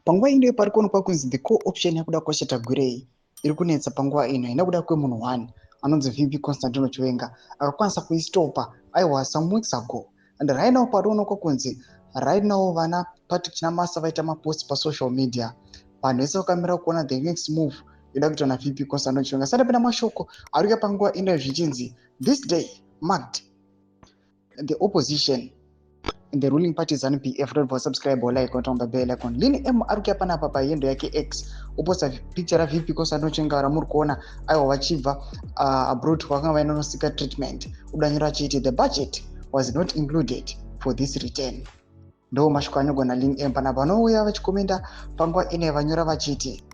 panguva ino pari kuonekwa kunzi the core option yakuda kushata gurei iri kunetsa panguva ino haina kuda kwemunhu 1 anonzi VP Constantino Chiwenga akakwanisa kuistopa aiwa some weeks ago. And right now pari kuonekwa kunzi right now vana CHAMISA vaita mapost pasocial media vanhu vese vakamira kuona the next move yoda kuita naVP Constantino Chiwenga. Sati pena mashoko ari kuuya panguva ino zvichinzi this day marked the opposition in the ruling party ZANU-PF. Don't forget subscribe or like on the bell icon. Lini M arukia pana papa yendo yake X uposta picture ya VP Constantino Chiwenga ramuri kuona aiwa vachibva abroad kwakanga vainonosika treatment udanyira chiti the budget was not included for this return. Ndo mashoko anyogona Lini M pana vanouya vachikomenda panguva ine vanyora vachiti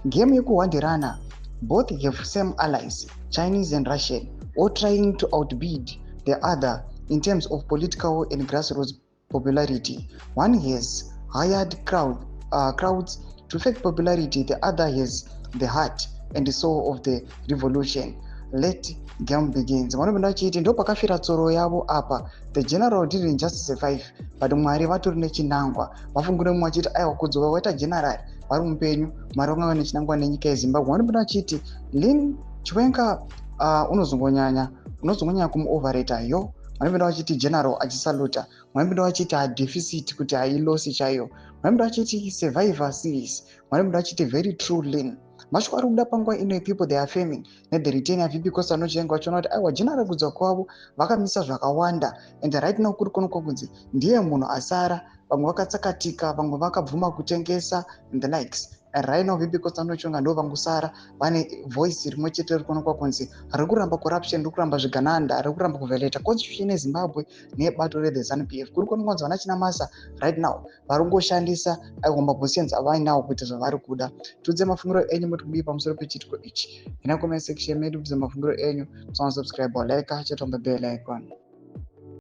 game yekuhwandirana both have same allies, Chinese and Russian, all trying to outbid the other in terms of political and grassroots popularity. One has hired crowds to fake popularity, the other has the heart and the soul of the revolution. Let game begins. Vanopinda vachiti ndo pakafira tsoro yavo apa. The general didn't just survive, but Mwari vatori nechinangwa. Vafungure mumwe vachiti aiwa kudzoka kwaita general vari mupenyu, Mwari vanga vane chinangwa nenyika yeZimbabwe. Vanopinda vachiti Chiwenga unozongonyanya kumuoverata yo. Vanopinda vachiti general achisaluta. Vanopinda vachiti deficit kuti hailosi chaiyo. Vanopinda vachiti survivor series. Vanopinda vachiti very true lean. Mashoko ari kuda panguva ino people they are faming the return ya VP Constantino Chiwenga vachiona kuti aiwa general kudzoka kwavo vakamisa zvakawanda and right now kuri kuonekwa kunzi ndiye munhu asara, vamwe vakatsakatika, vamwe vakabvuma kutengesa and the likes. And right now VP Constantino Chiwenga ndo vangosara vane voice rimwe chete riri kuonekwa kunzi ari kuramba corruption, riri kuramba zvigananda, ari kuramba kuvheleta constitution yeZimbabwe nebato re ZANU-PF. Kuri kuonekwa kunzi vana CHAMISA right now vari kungoshandisa aiwa mapositions avainawo kuita zvavari kuda. Tudze mafungiro enyu mutikudii pamusoro pechitiko ichi. Ina comment section medu tudze mafungiro enyu, subscribe or like, cheta on the bell icon.